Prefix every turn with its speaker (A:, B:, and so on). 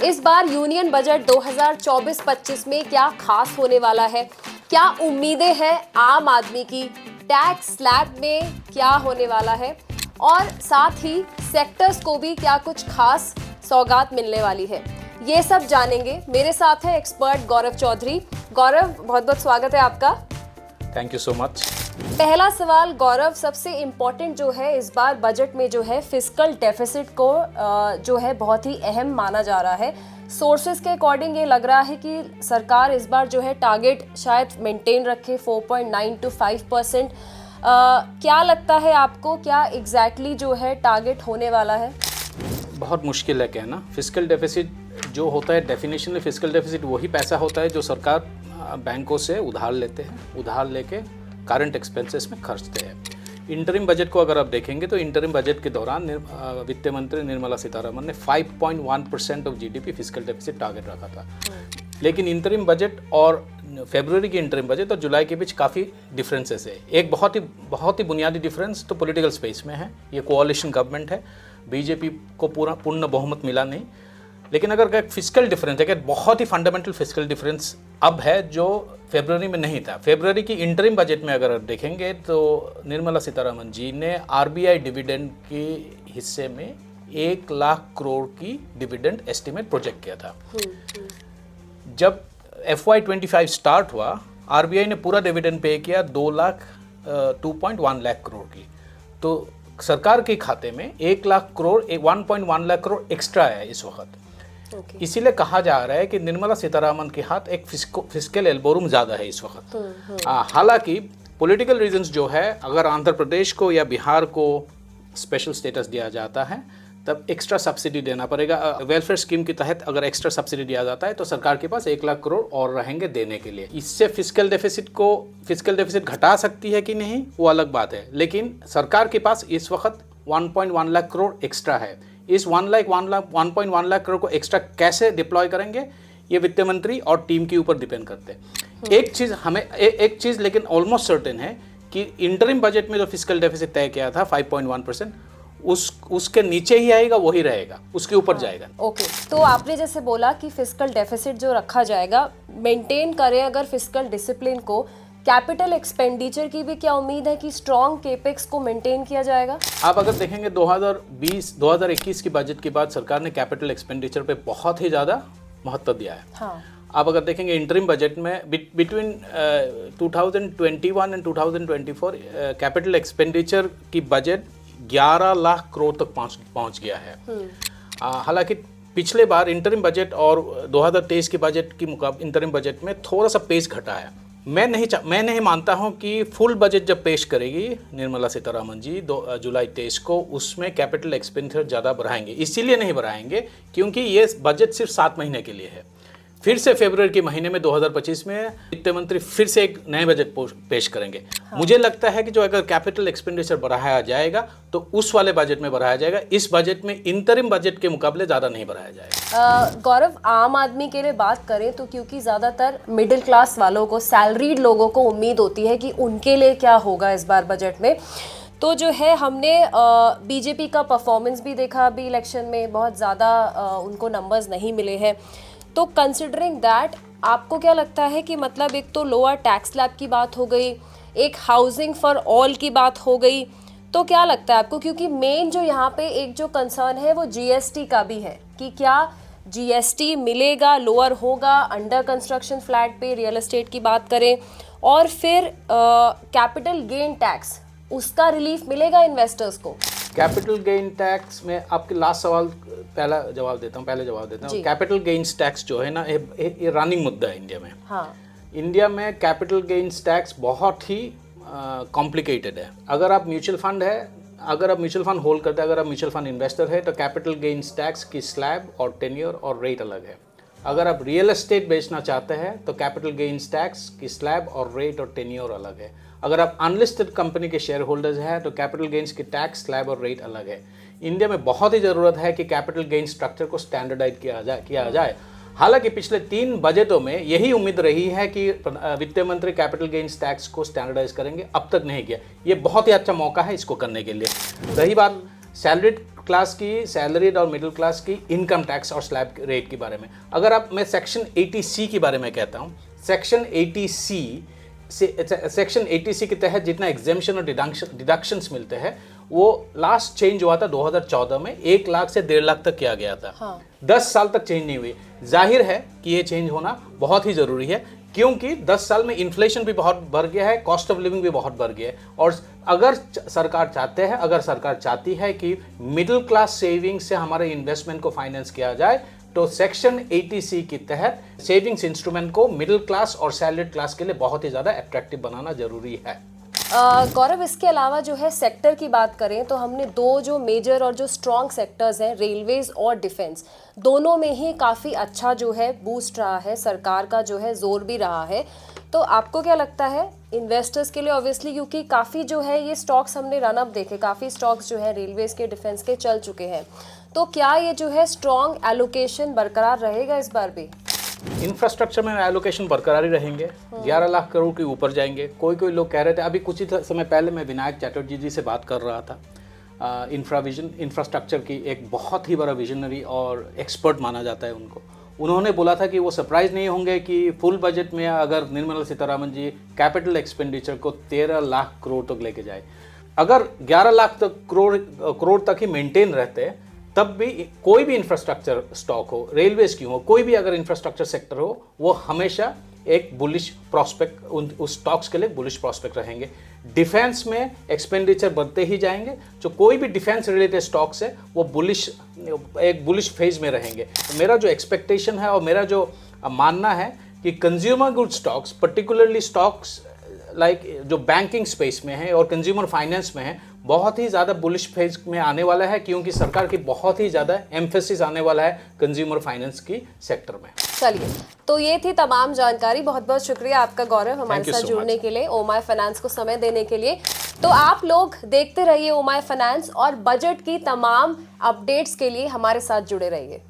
A: इस बार union budget 2024-25 में क्या खास होने वाला है? क्या उम्मीदें हैं आम आदमी की? टैक्स स्लैब में क्या होने वाला है? और साथ ही सेक्टर्स को भी क्या कुछ खास सौगात मिलने वाली है? ये सब जानेंगे। मेरे साथ है एक्सपर्ट गौरव चौधरी। गौरव, बहुत बहुत स्वागत है आपका।
B: Thank you so much.
A: पहला सवाल गौरव, सबसे इम्पोर्टेंट जो है इस बार बजट में जो है फिस्कल डेफिसिट को जो है बहुत ही अहम माना जा रहा है। सोर्सेज के अकॉर्डिंग ये लग रहा है कि सरकार इस बार जो है टारगेट शायद मेंटेन रखे 4.9 to 5%। क्या लगता है आपको, क्या एग्जैक्टली जो है टारगेट होने वाला है?
B: बहुत मुश्किल है कहना। फिस्कल डेफिसिट जो होता है, डेफिनेशन में फिस्कल डेफिसिट वही पैसा होता है जो सरकार बैंकों से उधार लेते हैं, उधार लेके करंट एक्सपेंसेस में खर्चते हैं। इंटरिम बजट को अगर आप देखेंगे तो इंटरिम बजट के दौरान वित्त मंत्री निर्मला सीतारमण ने 5.1% of GDP fiscal deficit target रखा था। लेकिन इंटरिम बजट और फरवरी की इंटरिम बजट और जुलाई के बीच काफ़ी डिफरेंसेस है। एक बहुत ही बुनियादी डिफरेंस तो पॉलिटिकल स्पेस में है। ये कोalition गवर्नमेंट है, बीजेपी को पूर्ण बहुमत मिला नहीं। लेकिन अगर एक फिस्कल डिफरेंस है कि बहुत ही फंडामेंटल फिस्कल डिफरेंस अब है जो फरवरी में नहीं था। फरवरी की इंटरिम बजट में अगर देखेंगे तो निर्मला सीतारमण जी ने आरबीआई डिविडेंड के हिस्से में 1 लाख करोड़ की डिविडेंड एस्टिमेट प्रोजेक्ट किया था। जब FY25 स्टार्ट हुआ, आरबीआई ने पूरा डिविडेंड पे किया 2.1 लाख करोड़ की। तो सरकार के खाते में 1 लाख करोड़ 1.1 लाख करोड़ एक्स्ट्रा है इस वक्त। इसीलिए कहा जा रहा है कि निर्मला सीतारमण के हाथ एक फिस्कल एल्बो रूम ज़्यादा है इस वक्त। हालांकि पॉलिटिकल रीजंस जो है, अगर आंध्र प्रदेश को या बिहार को स्पेशल स्टेटस दिया जाता है तब एक्स्ट्रा सब्सिडी देना पड़ेगा। वेलफेयर स्कीम के तहत अगर एक्स्ट्रा सब्सिडी दिया जाता है तो सरकार के पास 1 लाख करोड़ और रहेंगे देने के लिए। इससे फिस्कल डेफिसिट घटा सकती है कि नहीं वो अलग बात है। लेकिन सरकार के पास इस वक्त 1.1 लाख करोड़ एक्स्ट्रा है। इस 1.1 लाख करोड़ को एक्स्ट्रा कैसे डिप्लॉय करेंगे ये वित्त मंत्री और टीम के ऊपर डिपेंड करते हैं। एक चीज़ लेकिन ऑलमोस्ट सर्टेन है कि इंटरिम बजट में जो फिस्कल डेफिसिट तय किया था 5.1%, उसके नीचे ही आएगा, वही रहेगा, उसके ऊपर जाएगा।
A: ओके, तो आपने जैसे बोला कि फिस्कल डेफिसिट जो रखा जाएगा मेंटेन करें अगर फिस्कल डिसिप्लिन को, कैपिटल एक्सपेंडिचर की भी क्या उम्मीद है कि स्ट्रॉन्ग केपेक्स को मेंटेन किया जाएगा? आप
B: अगर देखेंगे 2020-2021 की बजट के बाद सरकार ने कैपिटल एक्सपेंडिचर पे बहुत ही ज़्यादा महत्व दिया है।
A: हाँ।
B: आप अगर देखेंगे इंटरिम बजट में बिटवीन 2021 एंड 2024 कैपिटल एक्सपेंडिचर की बजट 11 लाख करोड़ तक पहुंच गया है। हालांकि पिछले बार इंटरिम बजट और 2023 के बजट की मुकाबले इंटरिम बजट में थोड़ा सा पेस घटा है। मैं नहीं मानता हूं कि फुल बजट जब पेश करेगी निर्मला सीतारमण जी जुलाई 23 को, उसमें कैपिटल एक्सपेंडिचर ज़्यादा बढ़ाएंगे। इसीलिए नहीं बढ़ाएंगे क्योंकि ये बजट सिर्फ 7 महीने के लिए है। फिर से फरवरी के महीने में 2025 में वित्त मंत्री फिर से एक नए बजट पेश करेंगे। हाँ। मुझे लगता है कि जो अगर कैपिटल एक्सपेंडिचर बढ़ाया जाएगा तो उस वाले बजट में बढ़ाया जाएगा। इस बजट में इंटरिम बजट के मुकाबले ज़्यादा नहीं बढ़ाया जाएगा।
A: गौरव, आम आदमी के लिए बात करें तो क्योंकि ज़्यादातर मिडिल क्लास वालों को, सैलरीड लोगों को उम्मीद होती है कि उनके लिए क्या होगा इस बार बजट में, तो जो है हमने बीजेपी का परफॉर्मेंस भी देखा अभी इलेक्शन में, बहुत ज़्यादा उनको नंबर्स नहीं मिले हैं। तो कंसिडरिंग दैट, आपको क्या लगता है कि मतलब एक तो लोअर टैक्स स्लैब की बात हो गई, एक हाउसिंग फॉर ऑल की बात हो गई, तो क्या लगता है आपको, क्योंकि मेन जो यहाँ पे एक जो कंसर्न है वो जीएसटी का भी है कि क्या जीएसटी मिलेगा, लोअर होगा अंडर कंस्ट्रक्शन फ्लैट पे, रियल एस्टेट की बात करें, और फिर कैपिटल गेन टैक्स, उसका रिलीफ मिलेगा इन्वेस्टर्स को?
B: कैपिटल गेन टैक्स में आपके लास्ट सवाल पहले जवाब देता हूँ। कैपिटल गेन्स टैक्स जो है ना, ये रनिंग मुद्दा है इंडिया में।
A: हाँ।
B: इंडिया में कैपिटल गेन्स टैक्स बहुत ही कॉम्प्लिकेटेड है। अगर आप म्यूचुअल फंड होल्ड करते हैं, अगर आप म्यूचुअल फंड इन्वेस्टर है तो कैपिटल गेन्स टैक्स की स्लैब और टेन्योर और रेट अलग है। अगर आप रियल एस्टेट बेचना चाहते हैं तो कैपिटल गेन्स टैक्स की स्लैब और रेट और टेन्योर अलग है। अगर आप अनलिस्टेड कंपनी के शेयर होल्डर्स हैं तो कैपिटल गेन्स की टैक्स स्लैब और रेट अलग है। इंडिया में बहुत ही ज़रूरत है कि कैपिटल गेन स्ट्रक्चर को स्टैंडर्डाइज किया जाए। हालांकि पिछले 3 बजटों में यही उम्मीद रही है कि वित्त मंत्री कैपिटल गेन्स टैक्स को स्टैंडर्डाइज करेंगे, अब तक नहीं किया। ये बहुत ही अच्छा मौका है इसको करने के लिए। रही बात सैलरीड क्लास की सैलरीड और मिडिल क्लास की इनकम टैक्स और स्लैब रेट के बारे में। अगर आप मैं सेक्शन 80C के बारे में कहता हूँ, सेक्शन 80C के तहत जितना एग्जेम्पशन और डिडक्शंस मिलते हैं वो लास्ट चेंज हुआ था 2014 में 1 लाख से 1.5 लाख तक किया गया था। हाँ। 10 साल तक चेंज नहीं हुई। जाहिर है कि ये चेंज होना बहुत ही ज़रूरी है, क्योंकि 10 साल में इन्फ्लेशन भी बहुत बढ़ गया है, कॉस्ट ऑफ लिविंग भी बहुत बढ़ गया है। और अगर सरकार चाहती है कि मिडिल क्लास सेविंग से हमारे इन्वेस्टमेंट को फाइनेंस किया जाए, तो सेक्शन 80C के तहत सेविंग्स इंस्ट्रूमेंट को मिडिल क्लास और सैलरीड क्लास के लिए बहुत ही ज़्यादा अट्रैक्टिव बनाना जरूरी है।
A: गौरव, इसके अलावा जो है सेक्टर की बात करें तो हमने 2 जो मेजर और जो स्ट्रॉन्ग सेक्टर्स हैं, रेलवेज और डिफेंस, दोनों में ही काफ़ी अच्छा जो है बूस्ट रहा है, सरकार का जो है जोर भी रहा है। तो आपको क्या लगता है इन्वेस्टर्स के लिए, ऑब्वियसली क्योंकि काफ़ी जो है ये स्टॉक्स हमने रनअप देखे, काफ़ी स्टॉक्स जो है रेलवेज के, डिफेंस के चल चुके हैं, तो क्या ये जो है स्ट्रॉन्ग एलोकेशन बरकरार रहेगा इस बार भी?
B: इंफ्रास्ट्रक्चर में एलोकेशन बरकरार ही रहेंगे, 11 लाख करोड़ के ऊपर जाएंगे। कोई लोग कह रहे थे, अभी कुछ ही समय पहले मैं विनायक चटर्जी जी से बात कर रहा था, इंफ्रास्ट्रक्चर की एक बहुत ही बड़ा विजनरी और एक्सपर्ट माना जाता है उनको। उन्होंने बोला था कि वो सरप्राइज नहीं होंगे कि फुल बजट में अगर Nirmala Sitharaman G capital expenditure को 13 लाख करोड़ तक लेके जाए। अगर 11 लाख तक करोड़ तक ही मेंटेन रहते, तब भी कोई भी इंफ्रास्ट्रक्चर स्टॉक हो, रेलवेज की हो, कोई भी अगर इंफ्रास्ट्रक्चर सेक्टर हो, वो हमेशा एक बुलिश प्रॉस्पेक्ट, उस स्टॉक्स के लिए बुलिश प्रॉस्पेक्ट रहेंगे। डिफेंस में एक्सपेंडिचर बढ़ते ही जाएंगे, जो कोई भी डिफेंस रिलेटेड स्टॉक्स है वो एक बुलिश फेज में रहेंगे। तो मेरा जो एक्सपेक्टेशन है और मेरा जो मानना है कि consumer good stocks, particularly stocks like जो बैंकिंग स्पेस में है और कंज्यूमर फाइनेंस में है, बहुत ही ज़्यादा बुलिश फेज में आने वाला है, क्योंकि सरकार की बहुत ही ज़्यादा एम्फेसिस आने वाला है कंज्यूमर फाइनेंस की सेक्टर में।
A: चलिए, तो ये थी तमाम जानकारी। बहुत बहुत शुक्रिया आपका गौरव, हमारे साथ जुड़ने के लिए, ओमाई फाइनेंस को समय देने के लिए। तो आप लोग देखते रहिए ओमाई फाइनेंस और बजट की तमाम अपडेट्स के लिए हमारे साथ जुड़े रहिए।